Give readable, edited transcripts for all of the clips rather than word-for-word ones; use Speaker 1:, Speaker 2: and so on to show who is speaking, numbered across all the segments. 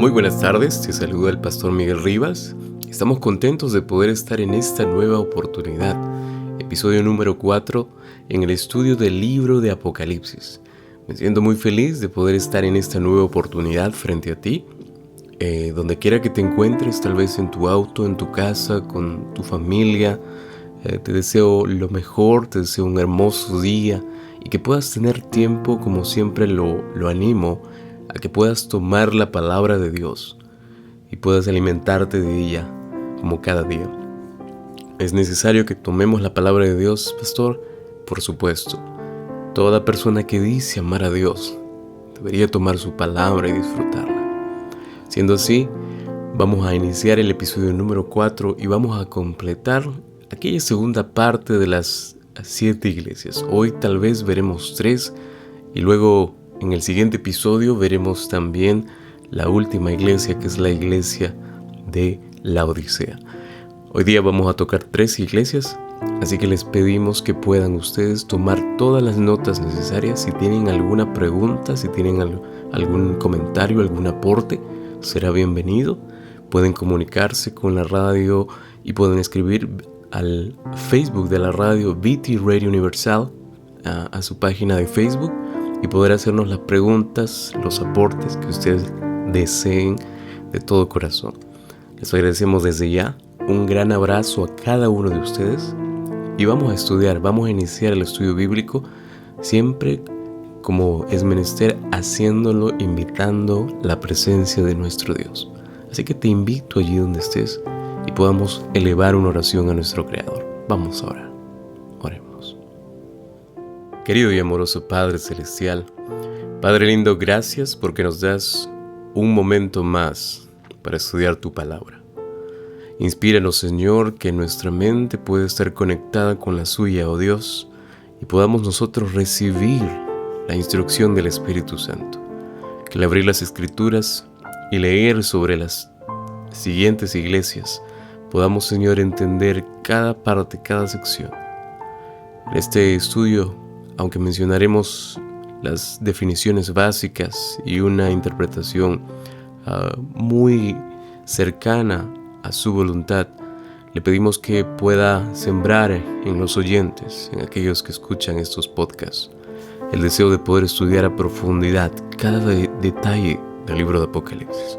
Speaker 1: Muy buenas tardes, te saluda el pastor Miguel Rivas. Estamos contentos de poder estar en esta nueva oportunidad, episodio número 4, en el estudio del libro de Apocalipsis. Me siento muy feliz de poder estar en esta nueva oportunidad frente a ti, donde quiera que te encuentres, tal vez en tu auto, en tu casa, con tu familia. Te deseo lo mejor, te deseo un hermoso día y que puedas tener tiempo, como siempre lo animo, a que puedas tomar la palabra de Dios y puedas alimentarte de ella como cada día. ¿Es necesario que tomemos la palabra de Dios, pastor? Por supuesto. Toda persona que dice amar a Dios debería tomar su palabra y disfrutarla. Siendo así, vamos a iniciar el episodio número 4 y vamos a completar aquella segunda parte de las 7 iglesias. Hoy tal vez veremos 3 y luego en el siguiente episodio veremos también la última iglesia, que es la iglesia de Laodicea. Hoy día vamos a tocar 3 iglesias, así que les pedimos que puedan ustedes tomar todas las notas necesarias. Si tienen alguna pregunta, si tienen algún comentario, algún aporte, será bienvenido. Pueden comunicarse con la radio y pueden escribir al Facebook de la radio VT Radio Universal, a su página de Facebook, y poder hacernos las preguntas, los aportes que ustedes deseen de todo corazón. Les agradecemos desde ya. Un gran abrazo a cada uno de ustedes y vamos a estudiar, vamos a iniciar el estudio bíblico siempre como es menester, haciéndolo, invitando la presencia de nuestro Dios. Así que te invito allí donde estés y podamos elevar una oración a nuestro Creador. Vamos a orar. Oremos. Querido y amoroso Padre Celestial, Padre lindo, gracias porque nos das un momento más para estudiar tu palabra. Inspíranos, Señor, que nuestra mente pueda estar conectada con la suya, oh Dios, y podamos nosotros recibir la instrucción del Espíritu Santo. Que al abrir las Escrituras y leer sobre las siguientes iglesias, podamos, Señor, entender cada parte, cada sección. En este estudio, aunque mencionaremos las definiciones básicas y una interpretación muy cercana a su voluntad, le pedimos que pueda sembrar en los oyentes, en aquellos que escuchan estos podcasts, el deseo de poder estudiar a profundidad cada detalle del libro de Apocalipsis.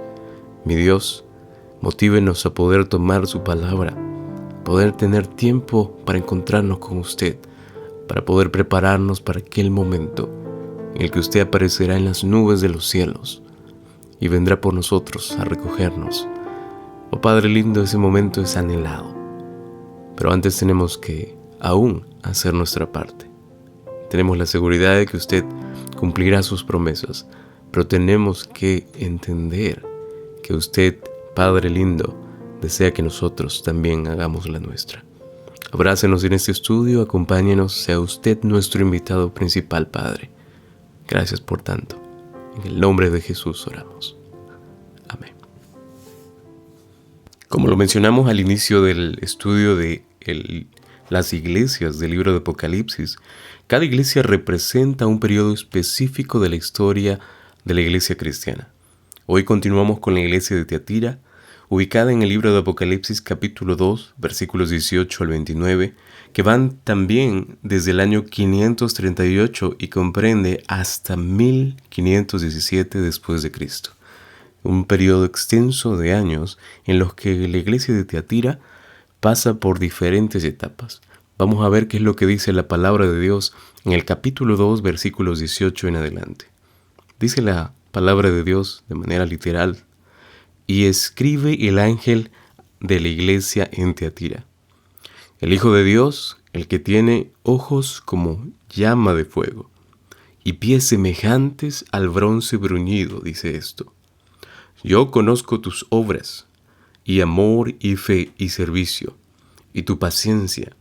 Speaker 1: Mi Dios, motívenos a poder tomar su palabra, poder tener tiempo para encontrarnos con usted, para poder prepararnos para aquel momento en el que usted aparecerá en las nubes de los cielos y vendrá por nosotros a recogernos. Oh Padre lindo, ese momento es anhelado, pero antes tenemos que aún hacer nuestra parte. Tenemos la seguridad de que usted cumplirá sus promesas, pero tenemos que entender que usted, Padre lindo, desea que nosotros también hagamos la nuestra. Abrácenos en este estudio, acompáñenos, sea usted nuestro invitado principal, Padre. Gracias por tanto. En el nombre de Jesús oramos. Amén. Como lo mencionamos al inicio del estudio de las iglesias del libro de Apocalipsis, cada iglesia representa un periodo específico de la historia de la iglesia cristiana. Hoy continuamos con la iglesia de Tiatira, ubicada en el libro de Apocalipsis capítulo 2, versículos 18 al 29, que van también desde el año 538 y comprende hasta 1517 después de Cristo. Un periodo extenso de años en los que la iglesia de Tiatira pasa por diferentes etapas. Vamos a ver qué es lo que dice la palabra de Dios en el capítulo 2, versículos 18 en adelante. Dice la palabra de Dios de manera literal: y escribe el ángel de la iglesia en Tiatira, el Hijo de Dios, el que tiene ojos como llama de fuego y pies semejantes al bronce bruñido, dice esto: yo conozco tus obras, y amor y fe y servicio, y tu paciencia,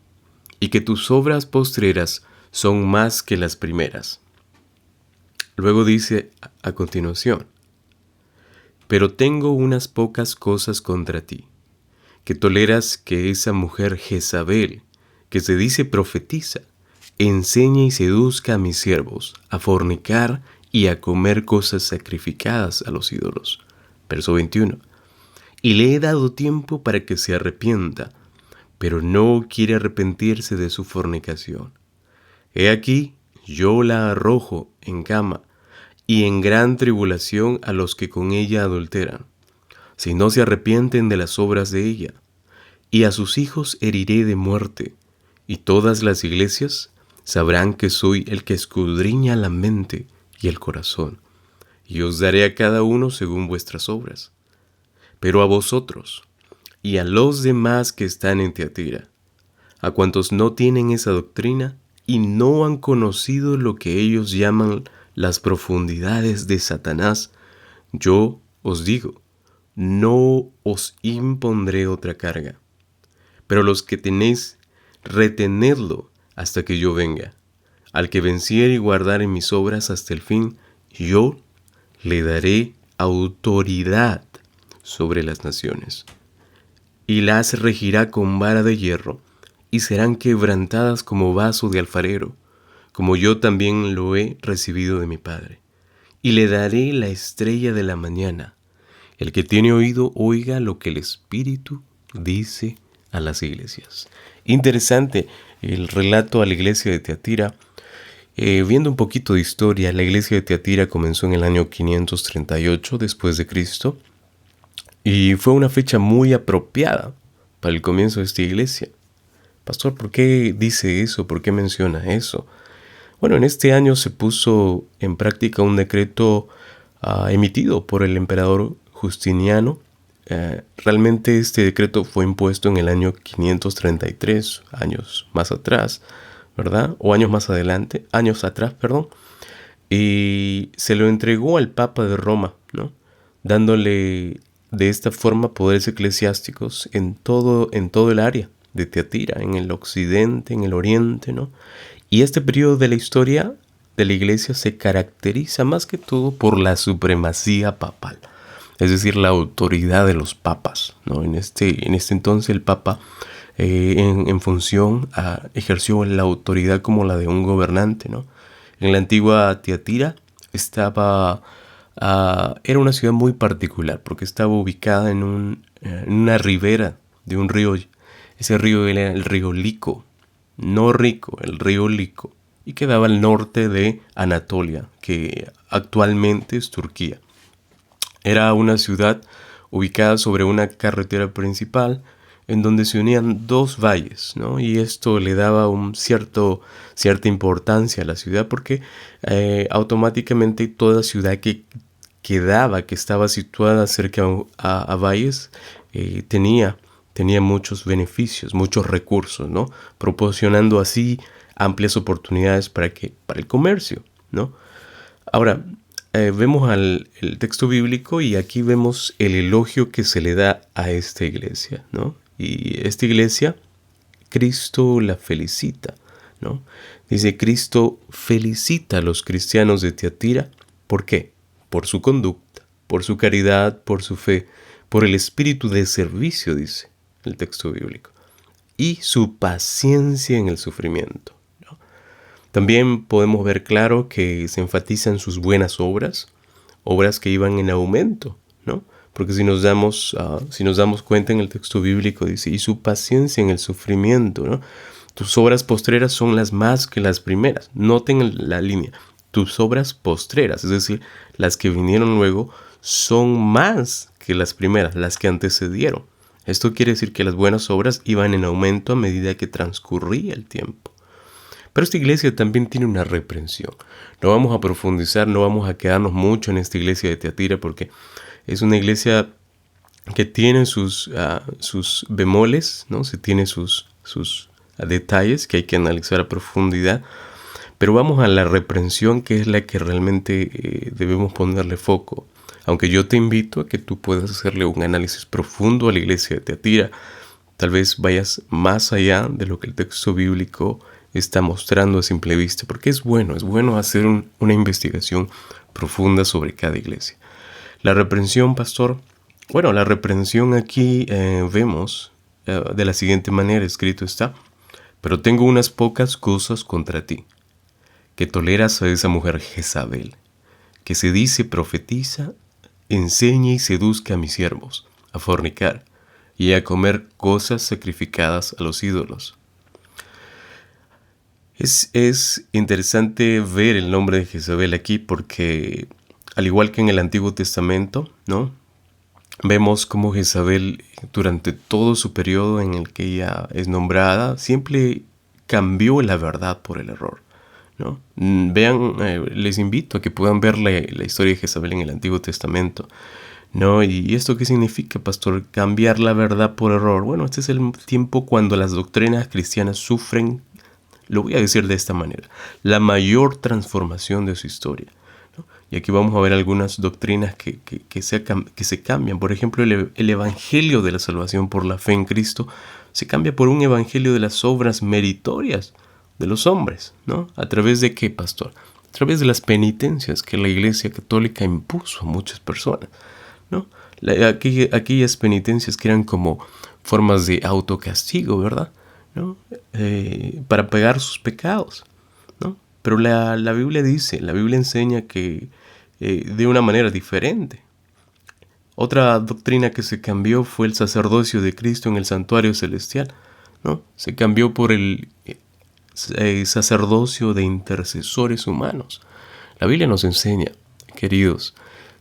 Speaker 1: y que tus obras postreras son más que las primeras. Luego dice a continuación: pero tengo unas pocas cosas contra ti, que toleras que esa mujer Jezabel, que se dice profetiza, enseñe y seduzca a mis siervos a fornicar y a comer cosas sacrificadas a los ídolos. Verso 21. Y le he dado tiempo para que se arrepienta, pero no quiere arrepentirse de su fornicación. He aquí, yo la arrojo en cama y en gran tribulación a los que con ella adulteran, si no se arrepienten de las obras de ella. Y a sus hijos heriré de muerte, y todas las iglesias sabrán que soy el que escudriña la mente y el corazón, y os daré a cada uno según vuestras obras. Pero a vosotros, y a los demás que están en Tiatira, a cuantos no tienen esa doctrina y no han conocido lo que ellos llaman las profundidades de Satanás, yo os digo, no os impondré otra carga. Pero los que tenéis, retenedlo hasta que yo venga. Al que venciere y guardare mis obras hasta el fin, yo le daré autoridad sobre las naciones, y las regirá con vara de hierro, y serán quebrantadas como vaso de alfarero, como yo también lo he recibido de mi Padre. Y le daré la estrella de la mañana. El que tiene oído, oiga lo que el Espíritu dice a las iglesias. Interesante el relato a la iglesia de Tiatira. Viendo un poquito de historia, la iglesia de Tiatira comenzó en el año 538 después de Cristo, y fue una fecha muy apropiada para el comienzo de esta iglesia. Pastor, ¿por qué dice eso? ¿Por qué menciona eso? Bueno, en este año se puso en práctica un decreto emitido por el emperador Justiniano. Realmente este decreto fue impuesto en el año 533, años más atrás, ¿verdad? O años atrás, perdón. Y se lo entregó al Papa de Roma, ¿no? Dándole de esta forma poderes eclesiásticos en todo el área de Tiatira, en el occidente, en el oriente, ¿no? Y este periodo de la historia de la iglesia se caracteriza más que todo por la supremacía papal, es decir, la autoridad de los papas, ¿no? En este entonces el papa en función ejerció la autoridad como la de un gobernante, ¿no? En la antigua Tiatira era una ciudad muy particular porque estaba ubicada en una ribera de un río. Ese río era el río Lico, no Rico, el río Lico, y quedaba al norte de Anatolia, que actualmente es Turquía. Era una ciudad ubicada sobre una carretera principal en donde se unían dos valles, ¿no? Y esto le daba cierta importancia a la ciudad porque automáticamente toda ciudad que estaba situada cerca a valles, tenía muchos beneficios, muchos recursos, ¿no? Proporcionando así amplias oportunidades para el comercio, ¿no? Ahora, vemos el texto bíblico y aquí vemos el elogio que se le da a esta iglesia, ¿no? Y esta iglesia, Cristo la felicita, ¿no? Dice, Cristo felicita a los cristianos de Tiatira. ¿Por qué? Por su conducta, por su caridad, por su fe, por el espíritu de servicio, dice el texto bíblico, y su paciencia en el sufrimiento, ¿no? También podemos ver claro que se enfatizan sus buenas obras que iban en aumento, ¿no? Porque si nos damos cuenta en el texto bíblico, dice, y su paciencia en el sufrimiento, ¿no? Tus obras postreras son las más que las primeras. Noten la línea. Tus obras postreras, es decir, las que vinieron luego, son más que las primeras, las que antecedieron. Esto quiere decir que las buenas obras iban en aumento a medida que transcurría el tiempo. Pero esta iglesia también tiene una reprensión. No vamos a profundizar, no vamos a quedarnos mucho en esta iglesia de Tiatira porque es una iglesia que tiene sus bemoles, ¿no? Se tiene sus detalles que hay que analizar a profundidad. Pero vamos a la reprensión, que es la que realmente debemos ponerle foco. Aunque yo te invito a que tú puedas hacerle un análisis profundo a la iglesia de Tiatira, tal vez vayas más allá de lo que el texto bíblico está mostrando a simple vista, porque es bueno hacer una investigación profunda sobre cada iglesia. La reprensión, pastor, bueno, la reprensión aquí vemos de la siguiente manera, escrito está: pero tengo unas pocas cosas contra ti, que toleras a esa mujer Jezabel, que se dice profetiza enseñe y seduzca a mis siervos a fornicar y a comer cosas sacrificadas a los ídolos. Es interesante ver el nombre de Jezabel aquí porque, al igual que en el Antiguo Testamento, ¿no?, vemos cómo Jezabel, durante todo su periodo en el que ella es nombrada, siempre cambió la verdad por el error, ¿no? Vean, les invito a que puedan ver la historia de Jezabel en el Antiguo Testamento, ¿no? ¿Y esto qué significa, pastor? Cambiar la verdad por error. Bueno, este es el tiempo cuando las doctrinas cristianas sufren, lo voy a decir de esta manera, la mayor transformación de su historia. Y aquí vamos a ver algunas doctrinas que se cambian. Por ejemplo, el evangelio de la salvación por la fe en Cristo se cambia por un evangelio de las obras meritorias de los hombres, ¿no? ¿A través de qué, pastor? A través de las penitencias que la Iglesia Católica impuso a muchas personas, ¿no? Aquellas penitencias que eran como formas de autocastigo, ¿verdad?, ¿no? Para pagar sus pecados, ¿no? Pero la Biblia dice, la Biblia enseña que de una manera diferente. Otra doctrina que se cambió fue el sacerdocio de Cristo en el santuario celestial, ¿no? Se cambió por el sacerdocio de intercesores humanos. La Biblia nos enseña, queridos,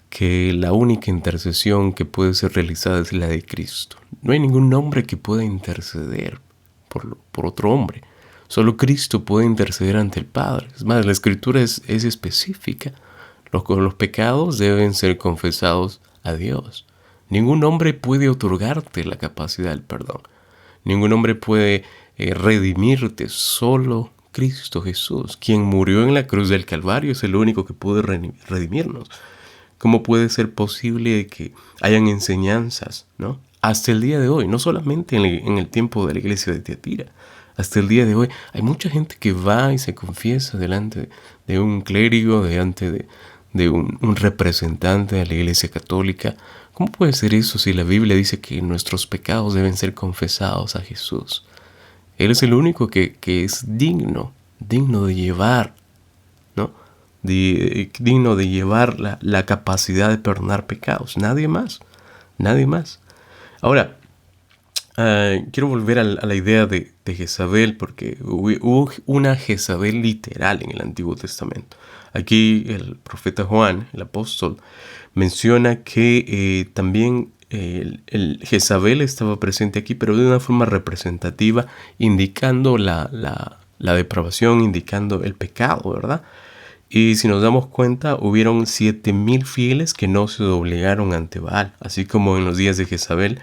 Speaker 1: que la única intercesión que puede ser realizada es la de Cristo. No hay ningún hombre que pueda interceder por otro hombre. Solo Cristo puede interceder ante el Padre. Es más, la Escritura es específica. Los pecados deben ser confesados a Dios. Ningún hombre puede otorgarte la capacidad del perdón. Ningún hombre puede redimirte. Solo Cristo Jesús, quien murió en la cruz del Calvario, es el único que puede redimirnos. ¿Cómo puede ser posible que hayan enseñanzas, ¿no?, hasta el día de hoy? No solamente en el tiempo de la iglesia de Tiatira. Hasta el día de hoy hay mucha gente que va y se confiesa delante de un clérigo, delante de un representante de la Iglesia Católica. ¿Cómo puede ser eso si la Biblia dice que nuestros pecados deben ser confesados a Jesús? Él es el único que es digno de llevar, ¿no?, digno de llevar la capacidad de perdonar pecados. Nadie más. Ahora, quiero volver a la idea de Jezabel, porque hubo una Jezabel literal en el Antiguo Testamento. Aquí el profeta Juan, el apóstol, menciona que también el Jezabel estaba presente aquí, pero de una forma representativa, indicando la depravación, indicando el pecado, ¿verdad? Y si nos damos cuenta, hubieron 7,000 fieles que no se doblegaron ante Baal, así como en los días de Jezabel.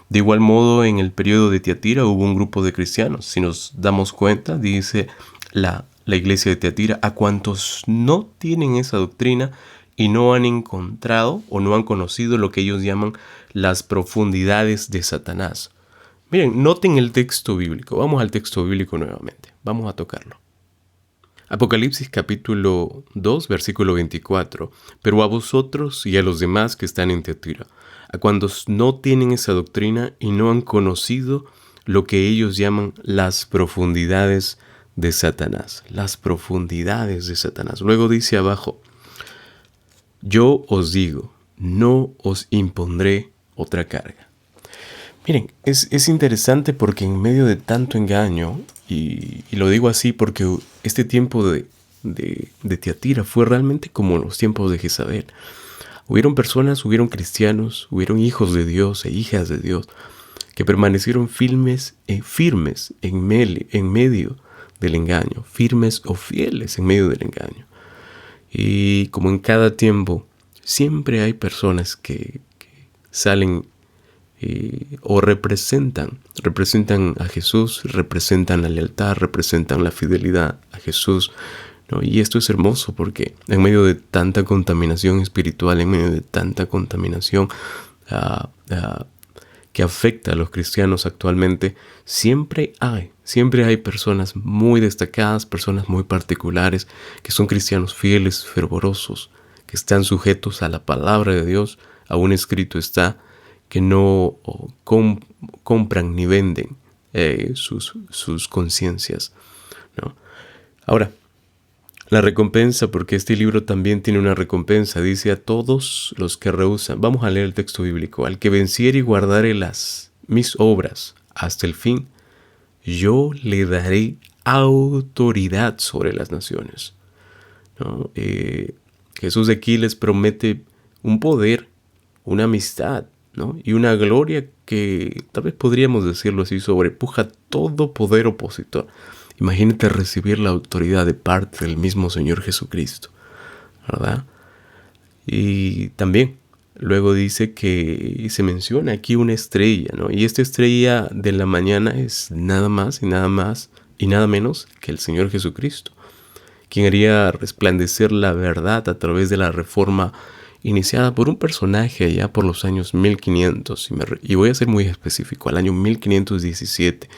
Speaker 1: De igual modo, en el periodo de Tiatira hubo un grupo de cristianos. Si nos damos cuenta, dice la iglesia de Tiatira, a cuantos no tienen esa doctrina y no han encontrado o no han conocido lo que ellos llaman las profundidades de Satanás. Miren, noten el texto bíblico. Vamos al texto bíblico nuevamente. Vamos a tocarlo. Apocalipsis capítulo 2, versículo 24. Pero a vosotros y a los demás que están en Tiatira, a cuantos no tienen esa doctrina y no han conocido lo que ellos llaman las profundidades de Satanás. Las profundidades de Satanás. Luego dice abajo, yo os digo, no os impondré otra carga. Miren, es interesante porque en medio de tanto engaño, y lo digo así porque este tiempo de Tiatira fue realmente como los tiempos de Jezabel. Hubieron personas, hubieron cristianos, hubieron hijos de Dios e hijas de Dios que permanecieron firmes en medio del engaño, firmes o fieles en medio del engaño. Y como en cada tiempo, siempre hay personas que salen o representan a Jesús, representan la lealtad, representan la fidelidad a Jesús, ¿no? Y esto es hermoso porque en medio de tanta contaminación espiritual, en medio de tanta contaminación que afecta a los cristianos actualmente, siempre hay personas muy destacadas, personas muy particulares, que son cristianos fieles, fervorosos, que están sujetos a la palabra de Dios. Aún escrito está que no compran ni venden sus conciencias, ¿no? Ahora, La recompensa, porque este libro también tiene una recompensa, dice a todos los que rehusan. Vamos a leer el texto bíblico. Al que venciere y guardare mis obras hasta el fin, yo le daré autoridad sobre las naciones, ¿no? Jesús de aquí les promete un poder, una amistad, ¿no? Y una gloria que tal vez podríamos decirlo así, sobrepuja todo poder opositor. Imagínate recibir la autoridad de parte del mismo Señor Jesucristo, ¿verdad? Y también luego dice que se menciona aquí una estrella, ¿no? Y esta estrella de la mañana es nada más y nada menos que el Señor Jesucristo, quien haría resplandecer la verdad a través de la reforma iniciada por un personaje allá por los años 1500, y voy a ser muy específico, al año 1517,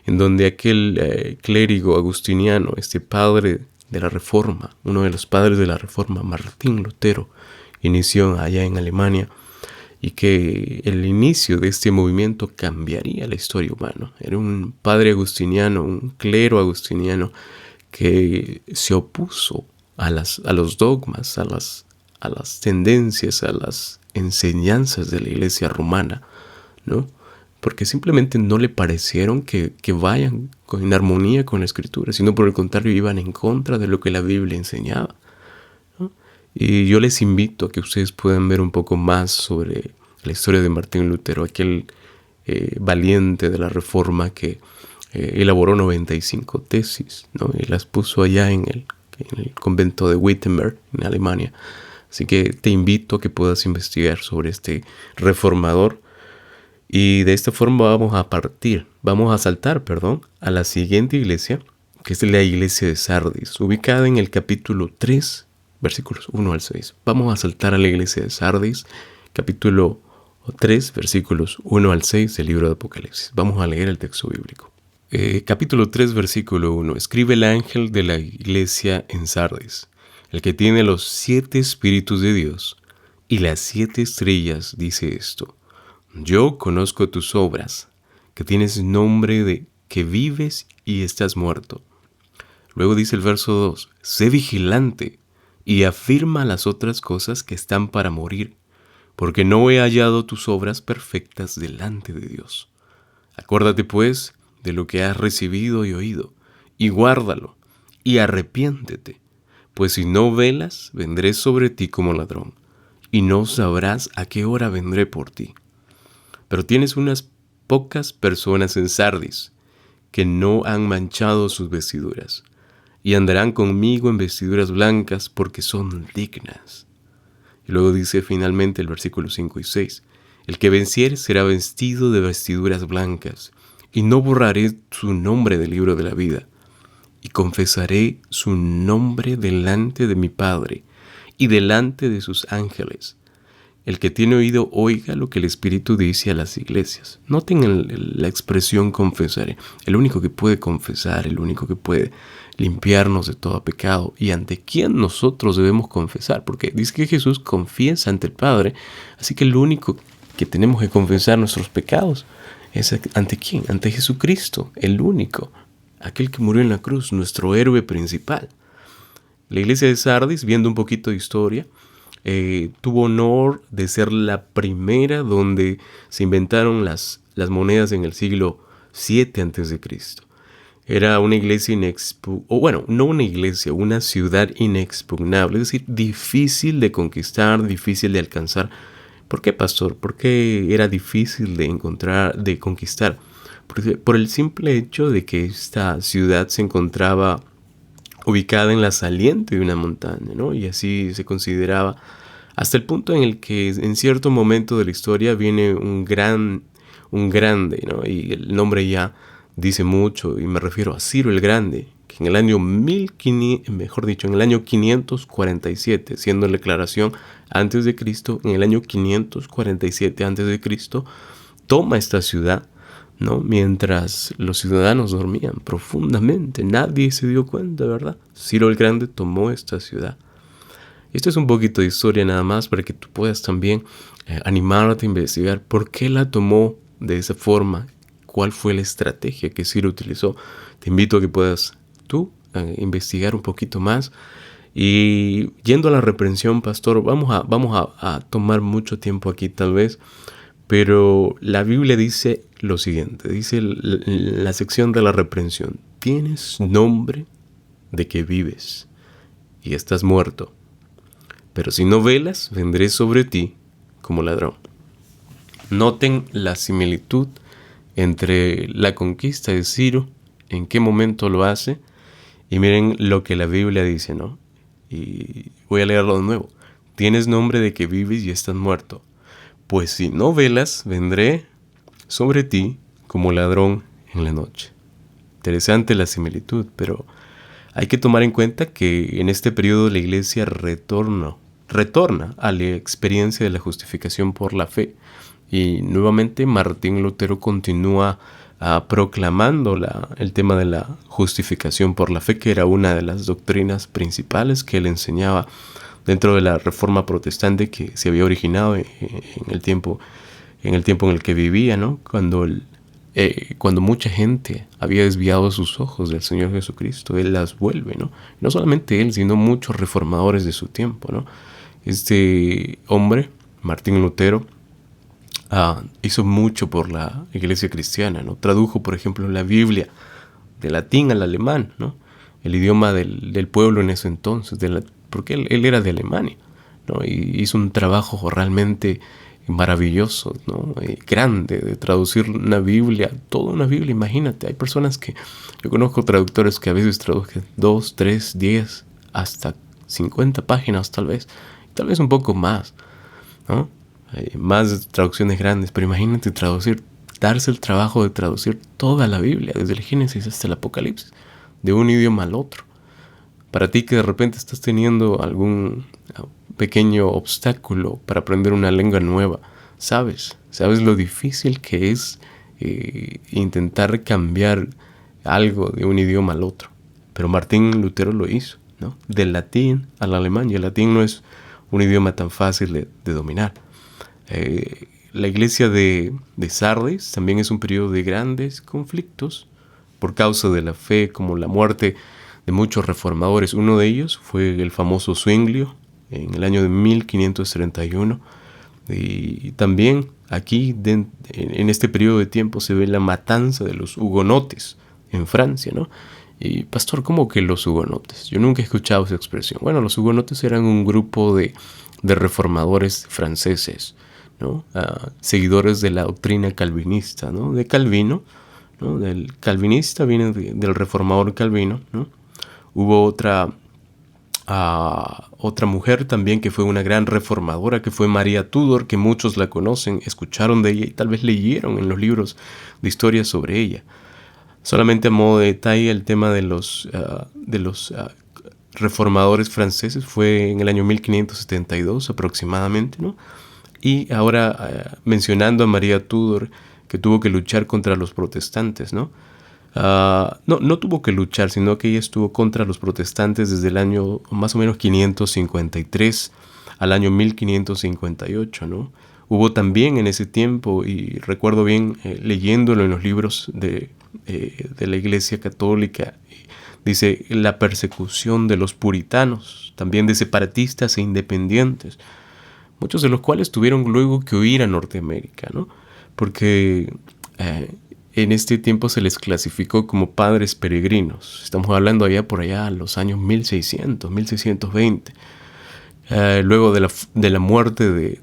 Speaker 1: en donde aquel clérigo agustiniano, este padre de la Reforma, uno de los padres de la Reforma, Martín Lutero, inició allá en Alemania, y que el inicio de este movimiento cambiaría la historia humana. Era un padre agustiniano, un clero agustiniano que se opuso a los dogmas, a las tendencias, a las enseñanzas de la iglesia romana, ¿no? Porque simplemente no le parecieron que vayan en armonía con la escritura, sino por el contrario iban en contra de lo que la Biblia enseñaba, ¿no? Y yo les invito a que ustedes puedan ver un poco más sobre la historia de Martín Lutero, aquel valiente de la Reforma que elaboró 95 tesis, ¿no? Y las puso allá en el convento de Wittenberg, en Alemania. Así que te invito a que puedas investigar sobre este reformador. Y de esta forma vamos a saltar, a la siguiente iglesia, que es la iglesia de Sardis, ubicada en el capítulo 3, versículos 1 al 6. Vamos a saltar a la iglesia de Sardis, capítulo 3, versículos 1 al 6 del libro de Apocalipsis. Vamos a leer el texto bíblico. Capítulo 3, versículo 1. Escribe el ángel de la iglesia en Sardis, el que tiene los 7 espíritus de Dios y las 7 estrellas, dice esto: yo conozco tus obras, que tienes nombre de que vives y estás muerto. Luego dice el verso 2, sé vigilante y afirma las otras cosas que están para morir, porque no he hallado tus obras perfectas delante de Dios. Acuérdate pues de lo que has recibido y oído, y guárdalo, y arrepiéntete, pues si no velas, vendré sobre ti como ladrón, y no sabrás a qué hora vendré por ti. Pero tienes unas pocas personas en Sardis que no han manchado sus vestiduras, y andarán conmigo en vestiduras blancas porque son dignas. Y luego dice finalmente el versículo 5 y 6, el que venciere será vestido de vestiduras blancas, y no borraré su nombre del libro de la vida, y confesaré su nombre delante de mi Padre y delante de sus ángeles. El que tiene oído, oiga lo que el Espíritu dice a las iglesias. Noten la expresión confesaré. El único que puede confesar, el único que puede limpiarnos de todo pecado, y ante quién nosotros debemos confesar, porque dice que Jesús confiesa ante el Padre, así que el único que tenemos que confesar nuestros pecados es ante quién, ante Jesucristo, el único, aquel que murió en la cruz, nuestro héroe principal. La iglesia de Sardis, viendo un poquito de historia, tuvo honor de ser la primera donde se inventaron las monedas en el siglo 7 a.C. Era una iglesia una ciudad inexpugnable, es decir, difícil de conquistar, difícil de alcanzar. ¿Por qué, pastor? ¿Por qué era difícil de conquistar? Por el simple hecho de que esta ciudad se encontraba ubicada en la saliente de una montaña, ¿no? Y así se consideraba, hasta el punto en el que en cierto momento de la historia viene un grande, ¿no? Y el nombre ya dice mucho, y me refiero a Ciro el Grande, que en el año 547, siendo la declaración antes de Cristo, en el año 547 antes de Cristo, toma esta ciudad, ¿no? Mientras los ciudadanos dormían profundamente, nadie se dio cuenta, ¿verdad? Ciro el Grande tomó esta ciudad. Esto es un poquito de historia nada más para que tú puedas también animarte a investigar por qué la tomó de esa forma, cuál fue la estrategia que Ciro utilizó. Te invito a que puedas tú investigar un poquito más. Y yendo a la reprensión, pastor, vamos a tomar mucho tiempo aquí tal vez, pero la Biblia dice lo siguiente, dice la sección de la reprensión: tienes nombre de que vives y estás muerto, pero si no velas, vendré sobre ti como ladrón. Noten la similitud entre la conquista de Ciro, en qué momento lo hace, y miren lo que la Biblia dice, ¿no? Y voy a leerlo de nuevo. Tienes nombre de que vives y estás muerto, pues si no velas, vendré sobre ti como ladrón en la noche. Interesante la similitud, pero hay que tomar en cuenta que en este periodo la iglesia retorna a la experiencia de la justificación por la fe. Y nuevamente Martín Lutero continúa proclamando el tema de la justificación por la fe, que era una de las doctrinas principales que él enseñaba dentro de la reforma protestante que se había originado en el tiempo en el que vivía, ¿no? Cuando mucha gente había desviado sus ojos del Señor Jesucristo, Él las vuelve, ¿no? No solamente Él, sino muchos reformadores de su tiempo, ¿no? Este hombre, Martín Lutero, hizo mucho por la iglesia cristiana, ¿no? Tradujo, por ejemplo, la Biblia de latín al alemán, ¿no? El idioma del pueblo en ese entonces, porque él era de Alemania, ¿no? Y hizo un trabajo realmente maravilloso, ¿no? Grande, de traducir una Biblia, toda una Biblia. Imagínate, hay personas yo conozco traductores que a veces traducen 2, 3, 10, hasta 50 páginas tal vez un poco más, ¿no? Más traducciones grandes, pero imagínate darse el trabajo de traducir toda la Biblia, desde el Génesis hasta el Apocalipsis, de un idioma al otro. Para ti que de repente estás teniendo algún pequeño obstáculo para aprender una lengua nueva, sabes lo difícil que es intentar cambiar algo de un idioma al otro. Pero Martín Lutero lo hizo, ¿no? Del latín al alemán, y el latín no es un idioma tan fácil de dominar. La iglesia de Sardis también es un periodo de grandes conflictos por causa de la fe, como la muerte de muchos reformadores. Uno de ellos fue el famoso Zwinglio en el año de 1531. Y también aquí en este periodo de tiempo se ve la matanza de los hugonotes en Francia, ¿no? Y pastor, ¿cómo que los hugonotes? Yo nunca he escuchado esa expresión. Bueno, los hugonotes eran un grupo de reformadores franceses, ¿no? Seguidores de la doctrina calvinista, ¿no? De Calvino, ¿no? Del calvinista viene del reformador Calvino, ¿no? Hubo otra mujer también que fue una gran reformadora, que fue María Tudor, que muchos la conocen, escucharon de ella y tal vez leyeron en los libros de historia sobre ella. Solamente a modo de detalle, el tema de los reformadores franceses fue en el año 1572 aproximadamente, ¿no? Y ahora mencionando a María Tudor, que tuvo que luchar contra los protestantes, ¿no? No tuvo que luchar, sino que ella estuvo contra los protestantes desde el año más o menos 553 al año 1558, ¿no? Hubo también en ese tiempo, y recuerdo bien leyéndolo en los libros de la Iglesia Católica, dice la persecución de los puritanos, también de separatistas e independientes, muchos de los cuales tuvieron luego que huir a Norteamérica, ¿no? Porque en este tiempo se les clasificó como padres peregrinos. Estamos hablando por allá los años 1600, 1620. Luego de la muerte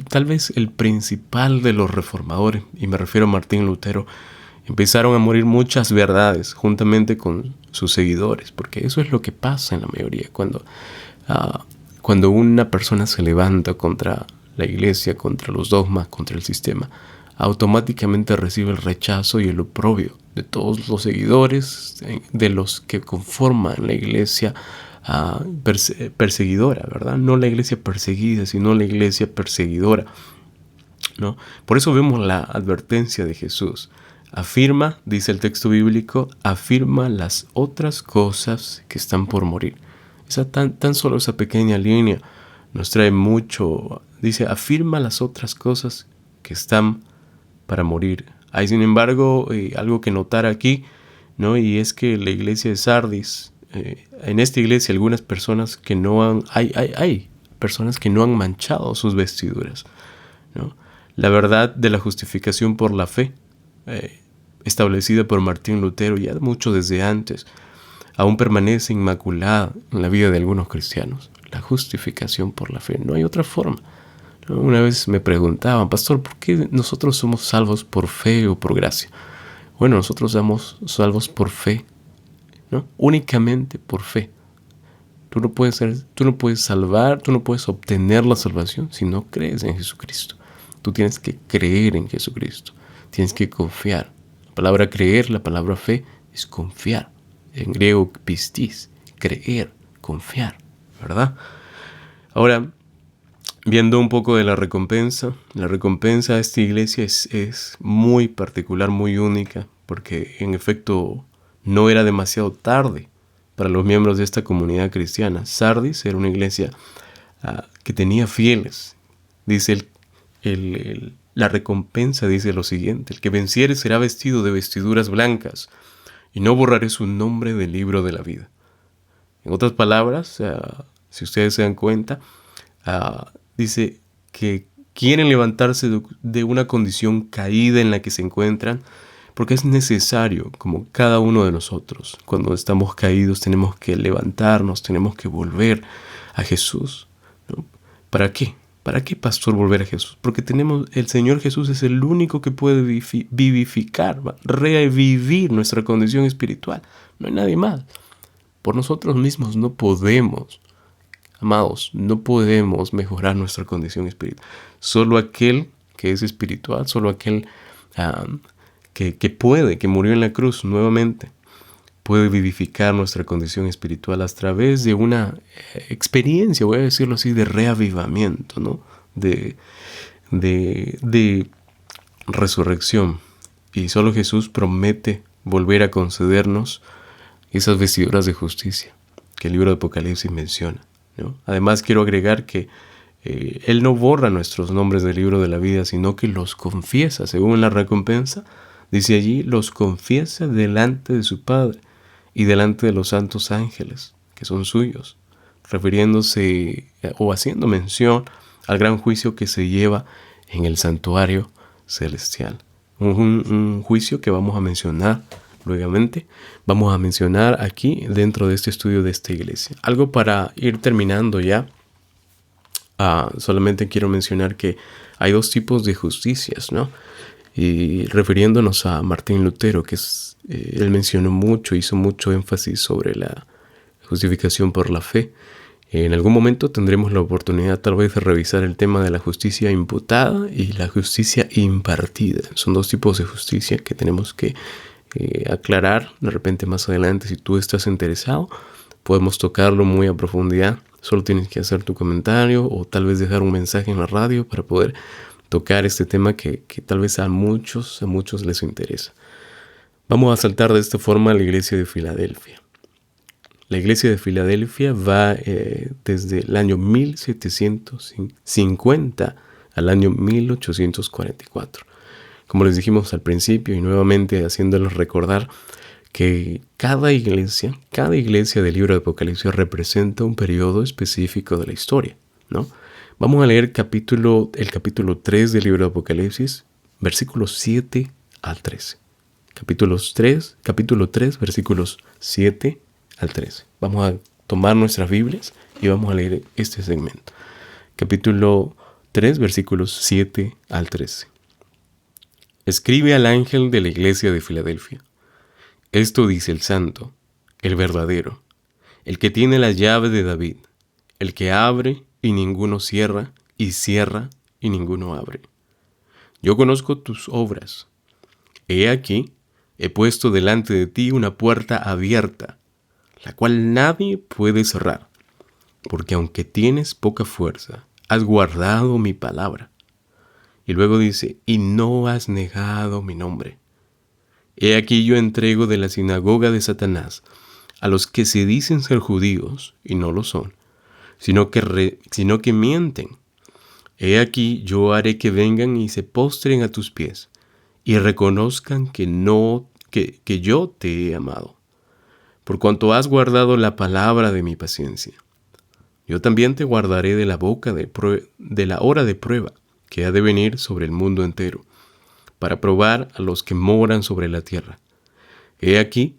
Speaker 1: tal vez el principal de los reformadores, y me refiero a Martín Lutero, empezaron a morir muchas verdades juntamente con sus seguidores, porque eso es lo que pasa en la mayoría. Cuando una persona se levanta contra la iglesia, contra los dogmas, contra el sistema, automáticamente recibe el rechazo y el oprobio de todos los seguidores, de los que conforman la iglesia perseguidora, ¿verdad? No la iglesia perseguida, sino la iglesia perseguidora, ¿no? Por eso vemos la advertencia de Jesús. Afirma, dice el texto bíblico, afirma las otras cosas que están por morir. Tan solo esa pequeña línea nos trae mucho. Dice, afirma las otras cosas que están para morir. Hay, sin embargo, algo que notar aquí, ¿no? Y es que la iglesia de Sardis, en esta iglesia algunas personas que no han, hay personas que no han manchado sus vestiduras, ¿no? La verdad de la justificación por la fe, establecida por Martín Lutero ya mucho desde antes, aún permanece inmaculada en la vida de algunos cristianos. La justificación por la fe, no hay otra forma. Una vez me preguntaban, pastor, ¿por qué nosotros somos salvos por fe o por gracia? Bueno, nosotros somos salvos por fe, ¿no? Únicamente por fe. Tú no puedes salvar, tú no puedes obtener la salvación si no crees en Jesucristo. Tú tienes que creer en Jesucristo. Tienes que confiar. La palabra creer, la palabra fe, es confiar. En griego, pistis, creer, confiar, ¿verdad? Ahora, viendo un poco de la recompensa de esta iglesia es muy particular, muy única, porque en efecto no era demasiado tarde para los miembros de esta comunidad cristiana. Sardis era una iglesia que tenía fieles. Dice la recompensa dice lo siguiente: el que venciere será vestido de vestiduras blancas, y no borraré su nombre del libro de la vida. En otras palabras, si ustedes se dan cuenta, dice que quieren levantarse de una condición caída en la que se encuentran, porque es necesario, como cada uno de nosotros, cuando estamos caídos tenemos que levantarnos, tenemos que volver a Jesús, ¿no? ¿Para qué? ¿Para qué, pastor, volver a Jesús? Porque el Señor Jesús es el único que puede vivificar, revivir nuestra condición espiritual. No hay nadie más. Por nosotros mismos no podemos, amados, no podemos mejorar nuestra condición espiritual. Solo aquel que es espiritual, solo aquel que murió en la cruz nuevamente, puede vivificar nuestra condición espiritual a través de una experiencia, voy a decirlo así, de reavivamiento, ¿no? De resurrección. Y solo Jesús promete volver a concedernos esas vestiduras de justicia que el libro de Apocalipsis menciona, ¿no? Además, quiero agregar que Él no borra nuestros nombres del libro de la vida, sino que los confiesa, según la recompensa. Dice allí, los confiesa delante de su Padre y delante de los santos ángeles, que son suyos, refiriéndose o haciendo mención al gran juicio que se lleva en el santuario celestial. Un juicio que vamos a mencionar luegamente, vamos a mencionar aquí dentro de este estudio de esta iglesia. Algo para ir terminando ya, solamente quiero mencionar que hay dos tipos de justicias, ¿no? Y refiriéndonos a Martín Lutero, que él mencionó mucho, hizo mucho énfasis sobre la justificación por la fe. En algún momento tendremos la oportunidad tal vez de revisar el tema de la justicia imputada y la justicia impartida. Son dos tipos de justicia que tenemos que aclarar de repente más adelante. Si tú estás interesado, podemos tocarlo muy a profundidad. Solo tienes que hacer tu comentario o tal vez dejar un mensaje en la radio para poder tocar este tema que tal vez a muchos les interesa. Vamos a saltar de esta forma a la iglesia de Filadelfia. La iglesia de Filadelfia va desde el año 1750 al año 1844. Como les dijimos al principio y nuevamente haciéndoles recordar que cada iglesia del libro de Apocalipsis representa un periodo específico de la historia, ¿no? Vamos a leer el capítulo 3 del libro de Apocalipsis, versículos 7 al 13. Capítulo 3, versículos 7 al 13. Vamos a tomar nuestras Biblias y vamos a leer este segmento. Capítulo 3, versículos 7 al 13. Escribe al ángel de la iglesia de Filadelfia. Esto dice el santo, el verdadero, el que tiene la llave de David, el que abre y ninguno cierra, y cierra y ninguno abre. Yo conozco tus obras. He aquí, he puesto delante de ti una puerta abierta, la cual nadie puede cerrar, porque aunque tienes poca fuerza, has guardado mi palabra. Y luego dice, y no has negado mi nombre. He aquí yo entrego de la sinagoga de Satanás a los que se dicen ser judíos y no lo son, sino que mienten. He aquí yo haré que vengan y se postren a tus pies y reconozcan que que yo te he amado, por cuanto has guardado la palabra de mi paciencia. Yo también te guardaré de la boca de la hora de prueba que ha de venir sobre el mundo entero, para probar a los que moran sobre la tierra. He aquí,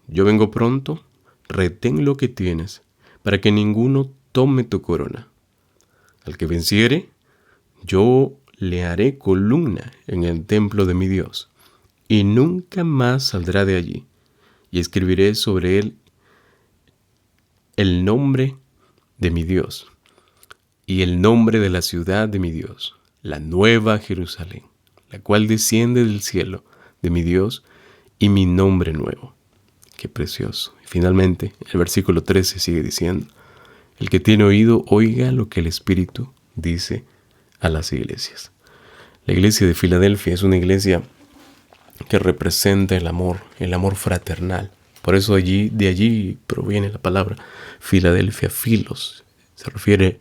Speaker 1: yo vengo pronto, retén lo que tienes, para que ninguno tome tu corona. Al que venciere, yo le haré columna en el templo de mi Dios, y nunca más saldrá de allí, y escribiré sobre él el nombre de mi Dios, y el nombre de la ciudad de mi Dios, la nueva Jerusalén, la cual desciende del cielo de mi Dios, y mi nombre nuevo. Qué precioso. Y finalmente, el versículo 13 sigue diciendo, el que tiene oído, oiga lo que el Espíritu dice a las iglesias. La iglesia de Filadelfia es una iglesia que representa el amor fraternal. Por eso de allí proviene la palabra Filadelfia, filos. Se refiere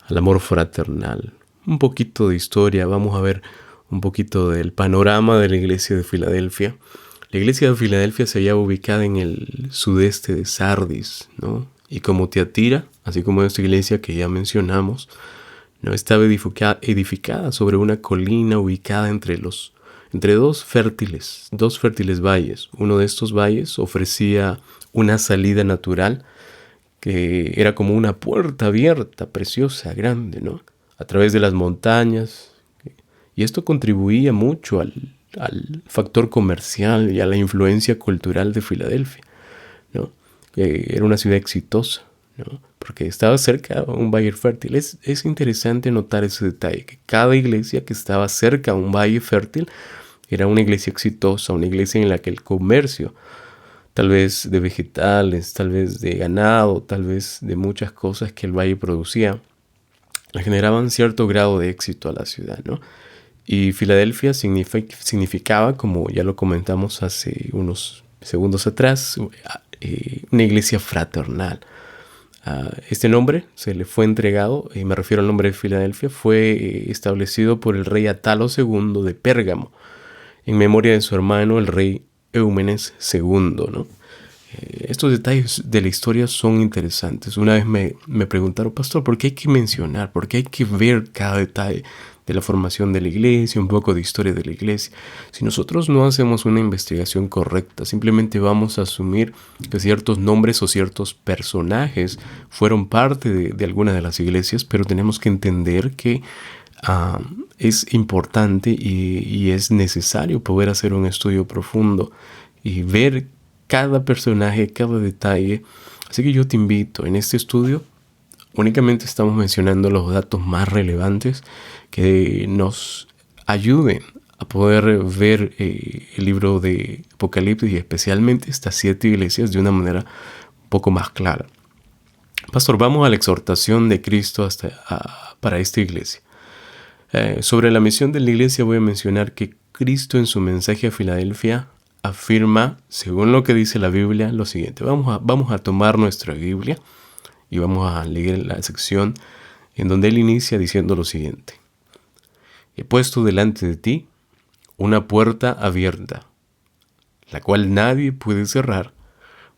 Speaker 1: al amor fraternal. Un poquito de historia, vamos a ver un poquito del panorama de la iglesia de Filadelfia. La iglesia de Filadelfia se hallaba ubicada en el sudeste de Sardis, ¿no? Y como Tiatira, así como esta iglesia que ya mencionamos, ¿no? Estaba edificada sobre una colina ubicada entre dos fértiles valles. Uno de estos valles ofrecía una salida natural que era como una puerta abierta, preciosa, grande, ¿no? A través de las montañas. Y esto contribuía mucho al factor comercial y a la influencia cultural de Filadelfia, ¿no? Era una ciudad exitosa, ¿no? Porque estaba cerca a un valle fértil. Es interesante notar ese detalle, que cada iglesia que estaba cerca a un valle fértil era una iglesia exitosa, una iglesia en la que el comercio, tal vez de vegetales, tal vez de ganado, tal vez de muchas cosas que el valle producía, le generaban cierto grado de éxito a la ciudad, ¿no? Y Filadelfia significaba, como ya lo comentamos hace unos segundos atrás, una iglesia fraternal. Este nombre se le fue entregado, y me refiero al nombre de Filadelfia, fue establecido por el rey Atalo II de Pérgamo, en memoria de su hermano, el rey Eumenes II, ¿no? Estos detalles de la historia son interesantes. Una vez me preguntaron, pastor, ¿por qué hay que mencionar? ¿Por qué hay que ver cada detalle de la formación de la iglesia, un poco de historia de la iglesia? Si nosotros no hacemos una investigación correcta, simplemente vamos a asumir que ciertos nombres o ciertos personajes fueron parte de alguna de las iglesias, pero tenemos que entender que es importante y es necesario poder hacer un estudio profundo y ver cada personaje, cada detalle. Así que yo te invito, en este estudio únicamente estamos mencionando los datos más relevantes que nos ayuden a poder ver el libro de Apocalipsis y especialmente estas 7 iglesias de una manera un poco más clara. Pastor, vamos a la exhortación de Cristo para esta iglesia. Sobre la misión de la iglesia voy a mencionar que Cristo en su mensaje a Filadelfia afirma, según lo que dice la Biblia, lo siguiente. Vamos a tomar nuestra Biblia y vamos a leer la sección en donde él inicia diciendo lo siguiente. He puesto delante de ti una puerta abierta, la cual nadie puede cerrar,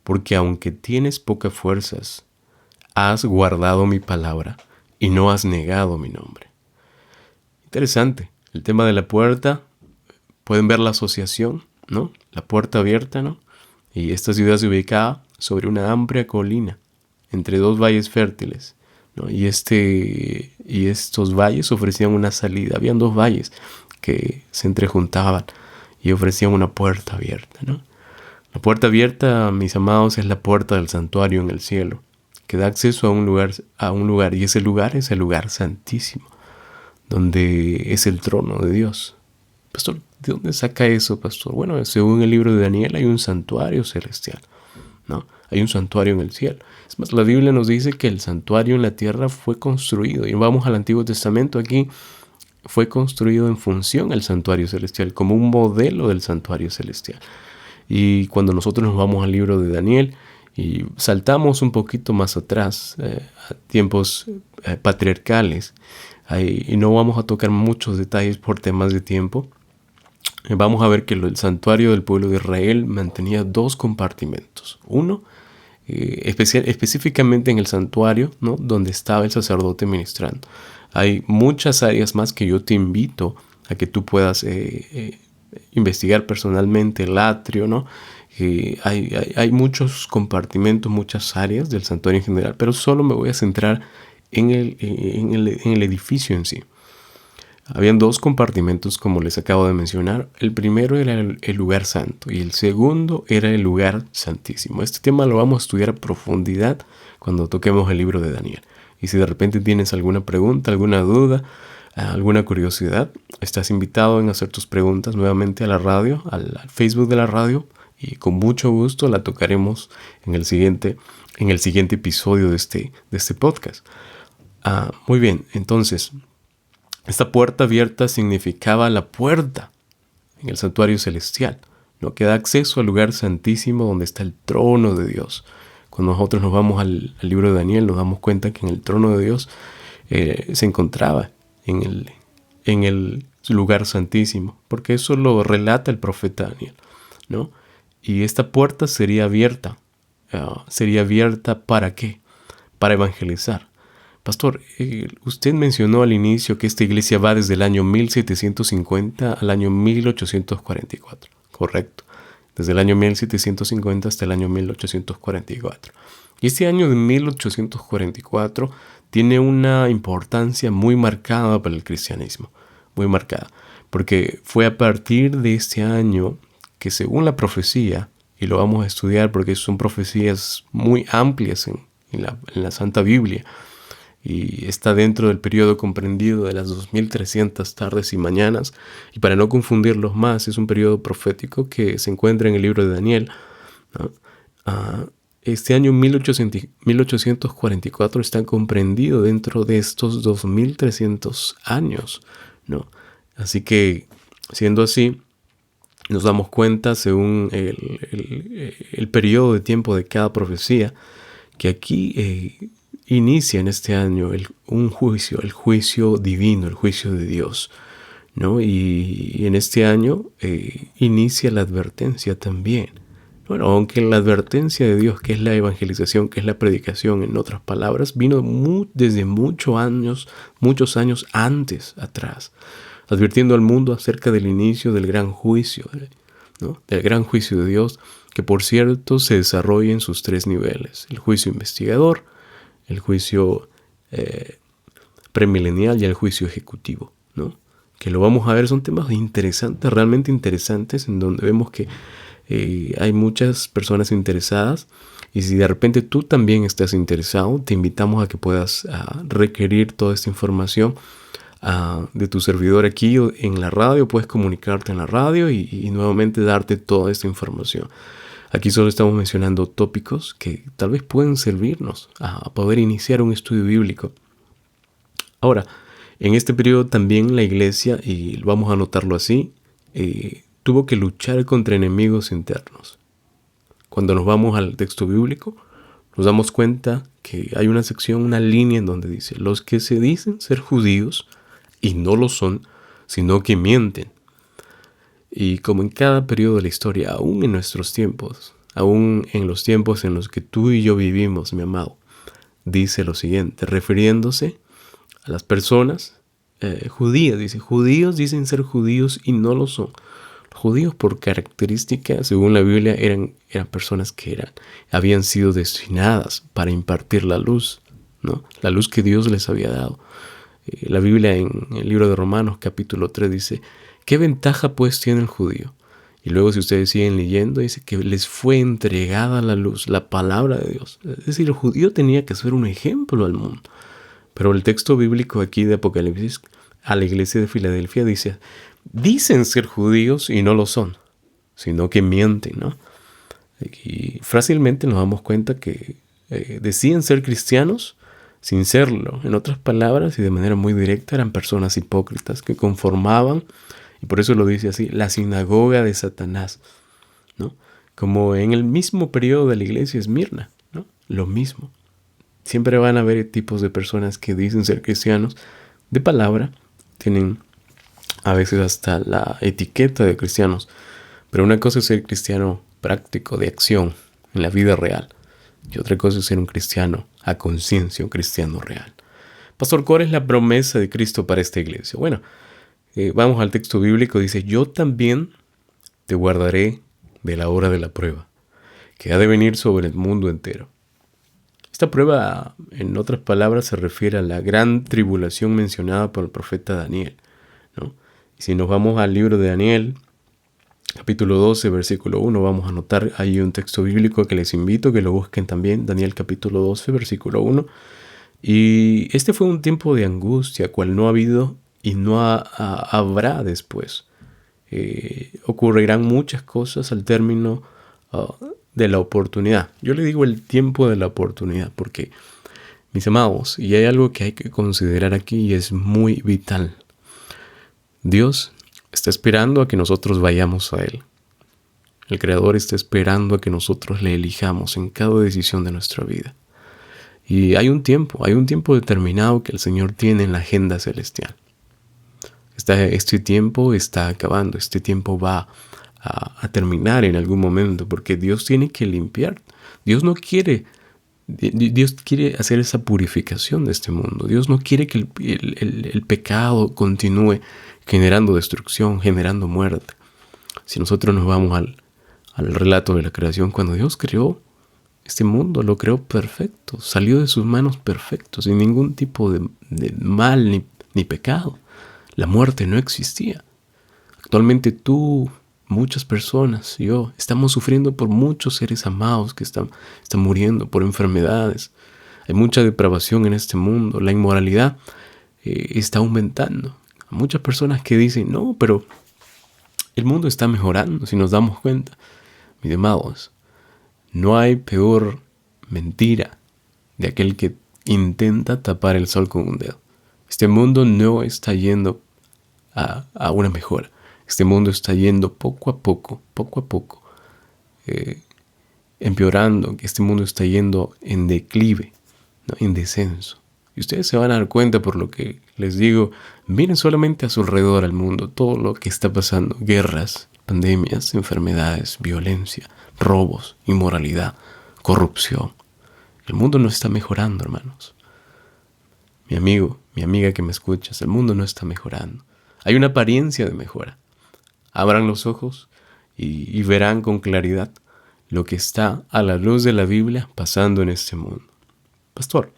Speaker 1: porque aunque tienes pocas fuerzas, has guardado mi palabra y no has negado mi nombre. Interesante, el tema de la puerta, pueden ver la asociación, ¿no? La puerta abierta, ¿no? Y esta ciudad se ubicaba sobre una amplia colina, entre 2 valles fértiles, ¿no? Y estos valles ofrecían una salida. Habían 2 valles que se entrejuntaban y ofrecían una puerta abierta, ¿no? La puerta abierta, mis amados, es la puerta del santuario en el cielo, que da acceso a un lugar, y ese lugar es el lugar santísimo, donde es el trono de Dios. Pastor, ¿de dónde saca eso, pastor? Bueno, según el libro de Daniel hay un santuario celestial, ¿no? Hay un santuario en el cielo. Es más, la Biblia nos dice que el santuario en la tierra fue construido. Y vamos al Antiguo Testamento, aquí fue construido en función al santuario celestial, como un modelo del santuario celestial. Y cuando nosotros nos vamos al libro de Daniel y saltamos un poquito más atrás, a tiempos patriarcales, y no vamos a tocar muchos detalles por temas de tiempo, vamos a ver que el santuario del pueblo de Israel mantenía dos compartimentos. Uno, específicamente en el santuario, ¿no?, donde estaba el sacerdote ministrando. Hay muchas áreas más que yo te invito a que tú puedas investigar personalmente, el atrio, ¿no? Hay muchos compartimentos, muchas áreas del santuario en general, pero solo me voy a centrar en el edificio en sí. Habían dos compartimentos, como les acabo de mencionar. El primero era el lugar santo y el segundo era el lugar santísimo. Este tema lo vamos a estudiar a profundidad cuando toquemos el libro de Daniel. Y si de repente tienes alguna pregunta, alguna duda, alguna curiosidad, estás invitado a hacer tus preguntas nuevamente a la radio, al Facebook de la radio, y con mucho gusto la tocaremos en el siguiente episodio de este podcast. Muy bien, entonces, esta puerta abierta significaba la puerta en el santuario celestial, ¿no?, que da acceso al lugar santísimo donde está el trono de Dios. Cuando nosotros nos vamos al libro de Daniel, nos damos cuenta que en el trono de Dios se encontraba en el lugar santísimo, porque eso lo relata el profeta Daniel, ¿no? Y esta puerta sería abierta. ¿Sería abierta para qué? Para evangelizar. Pastor, usted mencionó al inicio que esta iglesia va desde el año 1750 al año 1844. Correcto. Desde el año 1750 hasta el año 1844. Y este año de 1844 tiene una importancia muy marcada para el cristianismo. Muy marcada. Porque fue a partir de este año que, según la profecía, y lo vamos a estudiar porque son profecías muy amplias en la Santa Biblia, y está dentro del periodo comprendido de las 2300 tardes y mañanas, y para no confundirlos más, es un periodo profético que se encuentra en el libro de Daniel, ¿no? Este año 1844 está comprendido dentro de estos 2300 años, ¿no? Así que, siendo así, nos damos cuenta, según el periodo de tiempo de cada profecía, que aquí inicia en este año un juicio, el juicio divino, el juicio de Dios, ¿no? Y en este año inicia la advertencia también. Bueno, aunque la advertencia de Dios, que es la evangelización, que es la predicación, en otras palabras, vino desde muchos años antes, atrás, advirtiendo al mundo acerca del inicio del gran juicio, ¿no?, del gran juicio de Dios, que por cierto se desarrolla en sus tres niveles: el juicio investigador, el juicio premilenial y el juicio ejecutivo, ¿no? Que lo vamos a ver, son temas interesantes, realmente interesantes, en donde vemos que hay muchas personas interesadas, y si de repente tú también estás interesado, te invitamos a que puedas requerir toda esta información de tu servidor aquí o en la radio. Puedes comunicarte en la radio y nuevamente darte toda esta información. Aquí solo estamos mencionando tópicos que tal vez pueden servirnos a poder iniciar un estudio bíblico. Ahora, en este periodo también la iglesia, y vamos a notarlo así, tuvo que luchar contra enemigos internos. Cuando nos vamos al texto bíblico, nos damos cuenta que hay una sección, una línea en donde dice: los que se dicen ser judíos y no lo son, sino que mienten. Y como en cada periodo de la historia, aún en nuestros tiempos, aún en los tiempos en los que tú y yo vivimos, mi amado, dice lo siguiente, refiriéndose a las personas judías. Dice: judíos dicen ser judíos y no lo son. Los judíos, por característica, según la Biblia, eran personas que habían sido destinadas para impartir la luz, ¿no? La luz que Dios les había dado. La Biblia en el libro de Romanos capítulo 3 dice: ¿qué ventaja pues tiene el judío? Y luego, si ustedes siguen leyendo, dice que les fue entregada la luz, la palabra de Dios. Es decir, el judío tenía que ser un ejemplo al mundo. Pero el texto bíblico aquí de Apocalipsis a la iglesia de Filadelfia dice: dicen ser judíos y no lo son, sino que mienten, ¿no? Y fácilmente nos damos cuenta que decían ser cristianos sin serlo. En otras palabras, y de manera muy directa, eran personas hipócritas que conformaban, y por eso lo dice así, la sinagoga de Satanás, ¿no? Como en el mismo periodo de la iglesia de Esmirna, ¿no? Lo mismo. Siempre van a haber tipos de personas que dicen ser cristianos de palabra, tienen a veces hasta la etiqueta de cristianos. Pero una cosa es ser cristiano práctico, de acción, en la vida real. Y otra cosa es ser un cristiano a conciencia, un cristiano real. Pastor, ¿cuál es la promesa de Cristo para esta iglesia? Bueno, vamos al texto bíblico. Dice, yo también te guardaré de la hora de la prueba, que ha de venir sobre el mundo entero. Esta prueba, en otras palabras, se refiere a la gran tribulación mencionada por el profeta Daniel, ¿no? Y si nos vamos al libro de Daniel, capítulo 12, versículo 1, vamos a notar ahí un texto bíblico que les invito a que lo busquen también, Daniel capítulo 12, versículo 1. Y este fue un tiempo de angustia, cual no ha habido y no habrá después. Ocurrirán muchas cosas al término de la oportunidad. Yo le digo el tiempo de la oportunidad porque, mis amados, y hay algo que hay que considerar aquí y es muy vital. Dios está esperando a que nosotros vayamos a Él. El Creador está esperando a que nosotros le elijamos en cada decisión de nuestra vida. Y hay un tiempo determinado que el Señor tiene en la agenda celestial. Este tiempo está acabando, este tiempo va a terminar en algún momento, porque Dios tiene que limpiar. Dios quiere hacer esa purificación de este mundo. Dios no quiere que el pecado continúe generando destrucción, generando muerte. Si nosotros nos vamos al relato de la creación, cuando Dios creó este mundo, lo creó perfecto, salió de sus manos perfecto, sin ningún tipo de mal ni pecado. La muerte no existía. Actualmente tú, muchas personas, yo, estamos sufriendo por muchos seres amados que están muriendo por enfermedades. Hay mucha depravación en este mundo. La inmoralidad está aumentando. Hay muchas personas que dicen, no, pero el mundo está mejorando si nos damos cuenta. Mis amados, no hay peor mentira de aquel que intenta tapar el sol con un dedo. Este mundo no está yendo a una mejora. Este mundo está yendo poco a poco, empeorando. Este mundo está yendo en declive, ¿no? En descenso. Y ustedes se van a dar cuenta por lo que les digo. Miren solamente a su alrededor al mundo, todo lo que está pasando. Guerras, pandemias, enfermedades, violencia, robos, inmoralidad, corrupción. El mundo no está mejorando, hermanos. Mi amigo, mi amiga que me escuchas, el mundo no está mejorando. Hay una apariencia de mejora. Abran los ojos y verán con claridad lo que está a la luz de la Biblia pasando en este mundo. Pastor,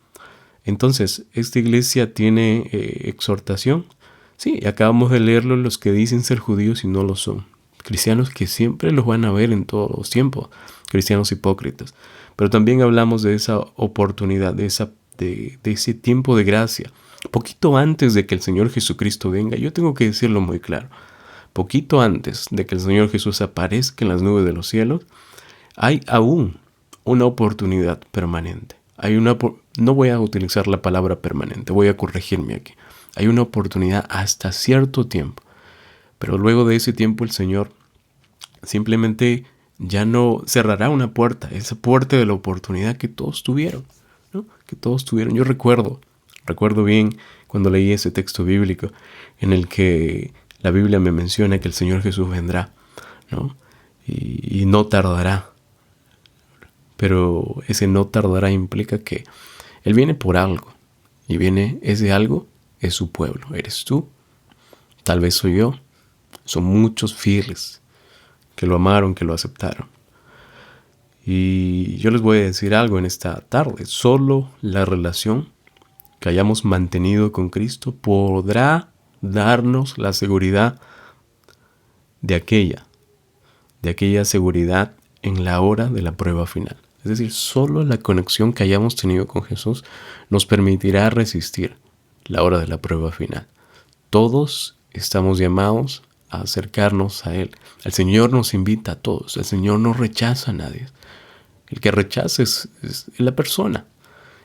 Speaker 1: entonces, ¿esta iglesia tiene exhortación? Sí, acabamos de leerlo, los que dicen ser judíos y no lo son. Cristianos que siempre los van a ver en todos los tiempos. Cristianos hipócritas. Pero también hablamos de esa oportunidad, de ese tiempo de gracia. Poquito antes de que el Señor Jesucristo venga, yo tengo que decirlo muy claro. Poquito antes de que el Señor Jesús aparezca en las nubes de los cielos, hay aún una oportunidad permanente. No voy a utilizar la palabra permanente, voy a corregirme aquí. Hay una oportunidad hasta cierto tiempo. Pero luego de ese tiempo el Señor simplemente ya no cerrará una puerta, esa puerta de la oportunidad que todos tuvieron, ¿no? Que todos tuvieron. Yo recuerdo bien cuando leí ese texto bíblico en el que la Biblia me menciona que el Señor Jesús vendrá, ¿no? Y no tardará. Pero ese no tardará implica que Él viene por algo. Y ese algo es su pueblo. Eres tú, tal vez soy yo. Son muchos fieles que lo amaron, que lo aceptaron. Y yo les voy a decir algo en esta tarde. Solo la relación que hayamos mantenido con Cristo podrá darnos la seguridad de aquella seguridad en la hora de la prueba final. Es decir, solo la conexión que hayamos tenido con Jesús nos permitirá resistir la hora de la prueba final. Todos estamos llamados a acercarnos a Él. El Señor nos invita a todos. El Señor no rechaza a nadie. El que rechaza es la persona.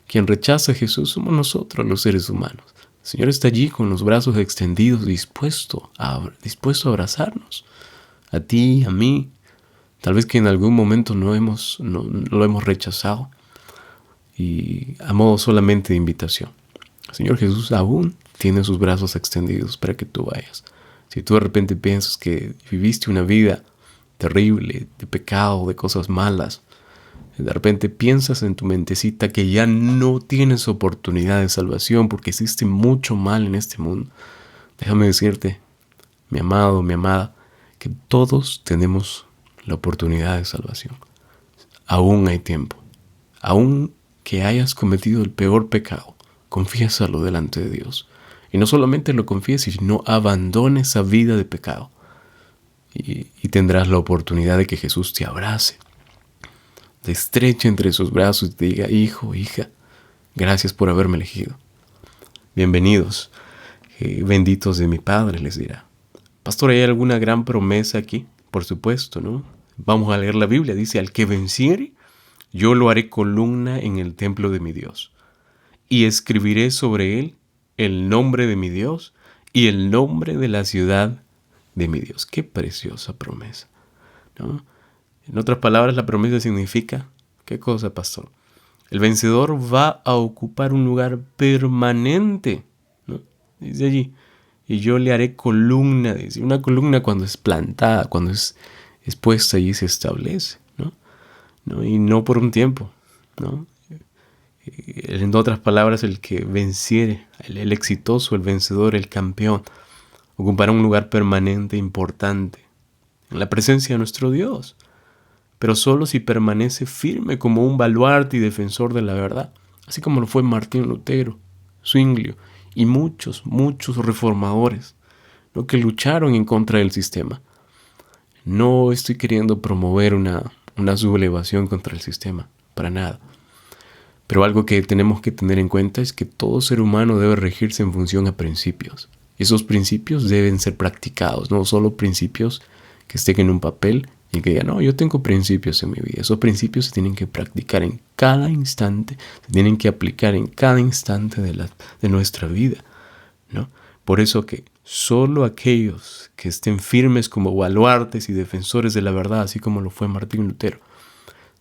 Speaker 1: Quien rechaza a Jesús somos nosotros, los seres humanos. El Señor está allí con los brazos extendidos, dispuesto a abrazarnos. A ti, a mí. Tal vez que en algún momento lo hemos rechazado. Y a modo solamente de invitación. El Señor Jesús aún tiene sus brazos extendidos para que tú vayas. Si tú de repente piensas que viviste una vida terrible, de pecado, de cosas malas, de repente piensas en tu mentecita que ya no tienes oportunidad de salvación porque hiciste mucho mal en este mundo, déjame decirte, mi amado, mi amada, que todos tenemos la oportunidad de salvación. Aún hay tiempo. Aún que hayas cometido el peor pecado, confiésalo delante de Dios. Y no solamente lo confieses, sino abandona esa vida de pecado. Y tendrás la oportunidad de que Jesús te abrace, te estreche entre sus brazos y te diga: hijo, hija, gracias por haberme elegido. Bienvenidos, benditos de mi Padre, les dirá. Pastor, ¿hay alguna gran promesa aquí? Por supuesto, ¿no? Vamos a leer la Biblia. Dice: al que venciere, yo lo haré columna en el templo de mi Dios, y escribiré sobre él el nombre de mi Dios y el nombre de la ciudad de mi Dios. Qué preciosa promesa, ¿no? En otras palabras, la promesa significa, ¿qué cosa, pastor? El vencedor va a ocupar un lugar permanente, ¿no? Dice allí: y yo le haré columna. Dice, una columna cuando es plantada, cuando es puesta y se establece, ¿no? Y no por un tiempo, ¿no? En otras palabras, el que venciere, el exitoso, el vencedor, el campeón, ocupará un lugar permanente, importante, en la presencia de nuestro Dios, pero solo si permanece firme como un baluarte y defensor de la verdad, así como lo fue Martín Lutero, Zwinglio y muchos reformadores, ¿no? Que lucharon en contra del sistema. No estoy queriendo promover una sublevación contra el sistema, para nada. Pero algo que tenemos que tener en cuenta es que todo ser humano debe regirse en función a principios. Y esos principios deben ser practicados, no solo principios que estén en un papel y que digan: no, yo tengo principios en mi vida. Esos principios se tienen que practicar en cada instante, se tienen que aplicar en cada instante de nuestra vida, ¿no? Por eso que solo aquellos que estén firmes como baluartes y defensores de la verdad, así como lo fue Martín Lutero,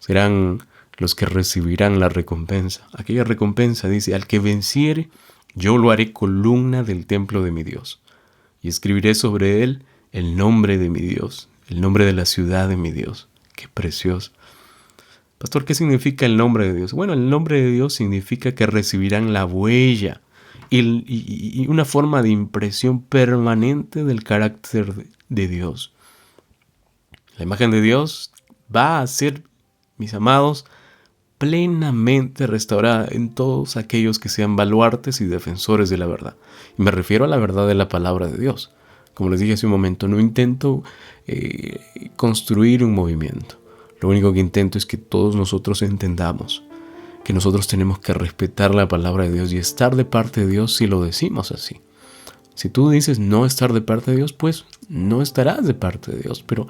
Speaker 1: serán los que recibirán la recompensa. Aquella recompensa dice: al que venciere, yo lo haré columna del templo de mi Dios, y escribiré sobre él el nombre de mi Dios, el nombre de la ciudad de mi Dios. ¡Qué precioso! Pastor, ¿qué significa el nombre de Dios? Bueno, el nombre de Dios significa que recibirán la huella y una forma de impresión permanente del carácter de Dios. La imagen de Dios va a ser, mis amados, plenamente restaurada en todos aquellos que sean baluartes y defensores de la verdad. Y me refiero a la verdad de la palabra de Dios. Como les dije hace un momento, no intento construir un movimiento. Lo único que intento es que todos nosotros entendamos que nosotros tenemos que respetar la palabra de Dios y estar de parte de Dios si lo decimos así. Si tú dices no estar de parte de Dios, pues no estarás de parte de Dios. Pero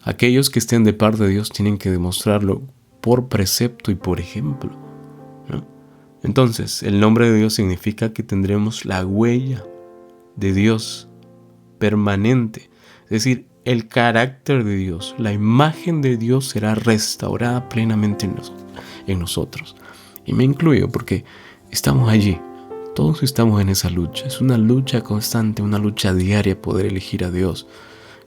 Speaker 1: aquellos que estén de parte de Dios tienen que demostrarlo por precepto y por ejemplo, ¿no? Entonces, el nombre de Dios significa que tendremos la huella de Dios permanente. Es decir, el carácter de Dios, la imagen de Dios será restaurada plenamente en nosotros. Y me incluyo porque estamos allí. Todos estamos en esa lucha. Es una lucha constante, una lucha diaria poder elegir a Dios.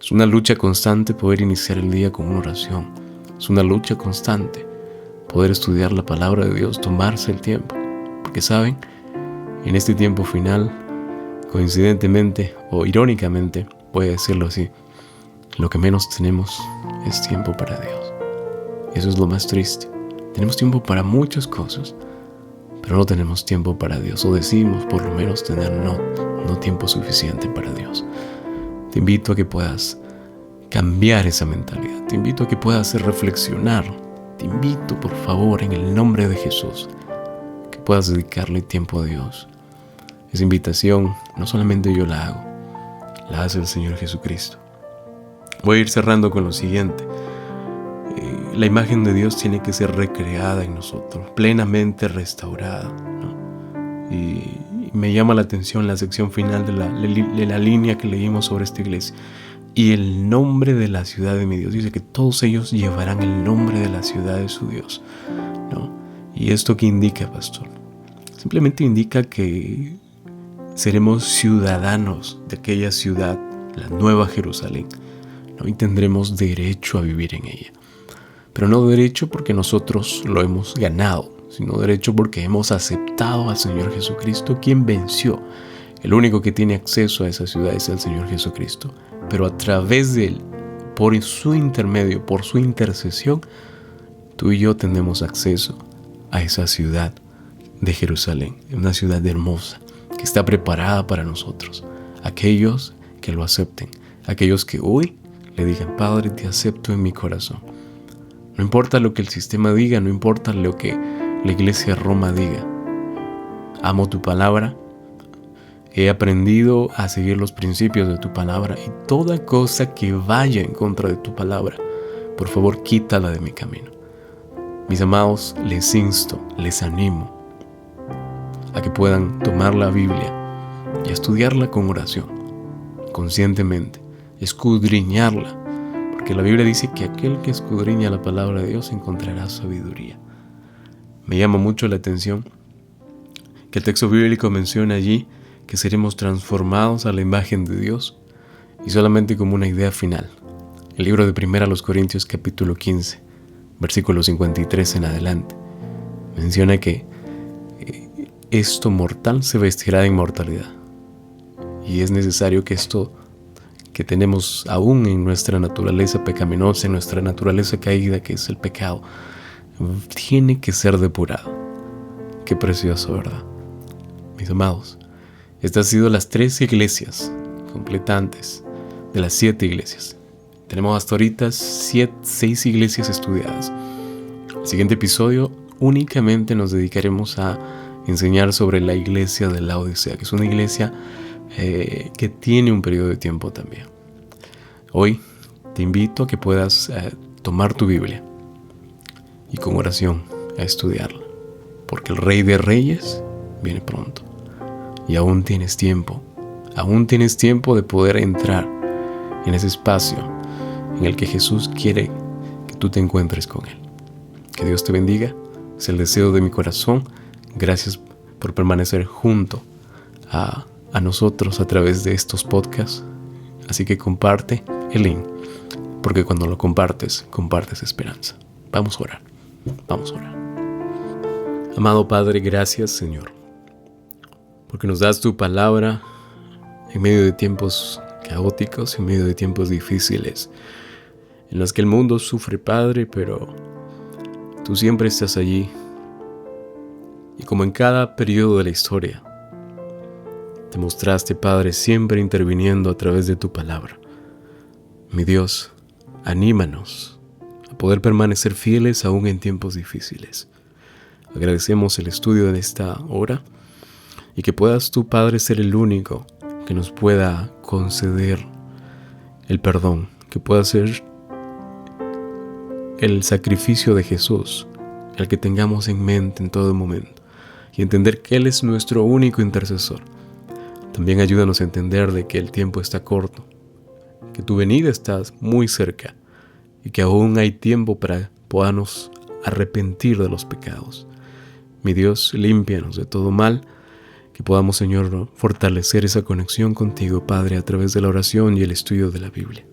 Speaker 1: Es una lucha constante poder iniciar el día con una oración. Es una lucha constante poder estudiar la palabra de Dios, tomarse el tiempo. Porque saben, en este tiempo final, coincidentemente o irónicamente, voy a decirlo así, lo que menos tenemos es tiempo para Dios. Eso es lo más triste. Tenemos tiempo para muchas cosas, pero no tenemos tiempo para Dios. O decimos por lo menos tener no tiempo suficiente para Dios. Te invito a que puedas cambiar esa mentalidad. Te invito a que puedas reflexionar. Te invito, por favor, en el nombre de Jesús, que puedas dedicarle tiempo a Dios. Esa invitación no solamente yo la hago, la hace el Señor Jesucristo. Voy a ir cerrando con lo siguiente. La imagen de Dios tiene que ser recreada en nosotros, plenamente restaurada, ¿no? Y me llama la atención la sección final de la línea que leímos sobre esta iglesia. Y el nombre de la ciudad de mi Dios. Dice que todos ellos llevarán el nombre de la ciudad de su Dios, ¿no? ¿Y esto qué indica, pastor? Simplemente indica que seremos ciudadanos de aquella ciudad la nueva Jerusalén. Hoy tendremos derecho a vivir en ella. Pero no derecho porque nosotros lo hemos ganado, sino derecho porque hemos aceptado al Señor Jesucristo, quien venció. El único que tiene acceso a esa ciudad es el Señor Jesucristo. Pero a través de Él, por su intermedio, por su intercesión, tú y yo tenemos acceso a esa ciudad de Jerusalén, una ciudad hermosa que está preparada para nosotros. Aquellos que lo acepten, aquellos que hoy le digan: Padre, te acepto en mi corazón. No importa lo que el sistema diga, no importa lo que la iglesia de Roma diga. Amo tu palabra. He aprendido a seguir los principios de tu palabra, y toda cosa que vaya en contra de tu palabra, por favor, quítala de mi camino. Mis amados, les insto, les animo a que puedan tomar la Biblia y a estudiarla con oración, conscientemente, escudriñarla, porque la Biblia dice que aquel que escudriña la palabra de Dios encontrará sabiduría. Me llama mucho la atención que el texto bíblico menciona allí que seremos transformados a la imagen de Dios, y solamente como una idea final. El libro de 1 Corintios capítulo 15, versículo 53 en adelante, menciona que esto mortal se vestirá de inmortalidad. Y es necesario que esto que tenemos aún en nuestra naturaleza pecaminosa, en nuestra naturaleza caída, que es el pecado, tiene que ser depurado. Qué precioso, ¿verdad? Mis amados, estas han sido las 3 iglesias completantes de las 7 iglesias. Tenemos hasta ahorita 6 iglesias estudiadas. El siguiente episodio únicamente nos dedicaremos a enseñar sobre la iglesia de Laodicea, que es una iglesia que tiene un periodo de tiempo también. Hoy te invito a que puedas tomar tu Biblia y con oración a estudiarla, porque el Rey de Reyes viene pronto. Y aún tienes tiempo de poder entrar en ese espacio en el que Jesús quiere que tú te encuentres con Él. Que Dios te bendiga, es el deseo de mi corazón. Gracias por permanecer junto a nosotros a través de estos podcasts. Así que comparte el link, porque cuando lo compartes, compartes esperanza. Vamos a orar. Amado Padre, gracias, Señor, porque nos das tu palabra en medio de tiempos caóticos, en medio de tiempos difíciles, en los que el mundo sufre, Padre, pero tú siempre estás allí. Y como en cada periodo de la historia, te mostraste, Padre, siempre interviniendo a través de tu palabra. Mi Dios, anímanos a poder permanecer fieles aún en tiempos difíciles. Agradecemos el estudio de esta hora, y que puedas tú, Padre, ser el único que nos pueda conceder el perdón, que pueda ser el sacrificio de Jesús, el que tengamos en mente en todo momento, y entender que Él es nuestro único intercesor. También ayúdanos a entender de que el tiempo está corto, que tu venida está muy cerca, y que aún hay tiempo para podernos arrepentir de los pecados. Mi Dios, límpianos de todo mal, que podamos, Señor, fortalecer esa conexión contigo, Padre, a través de la oración y el estudio de la Biblia.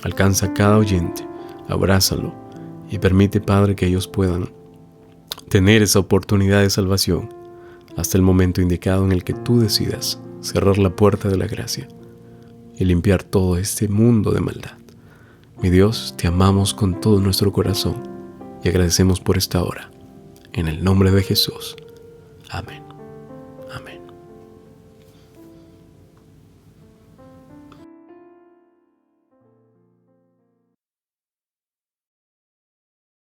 Speaker 1: Alcanza a cada oyente, abrázalo y permite, Padre, que ellos puedan tener esa oportunidad de salvación hasta el momento indicado en el que tú decidas cerrar la puerta de la gracia y limpiar todo este mundo de maldad. Mi Dios, te amamos con todo nuestro corazón y agradecemos por esta hora. En el nombre de Jesús. Amén.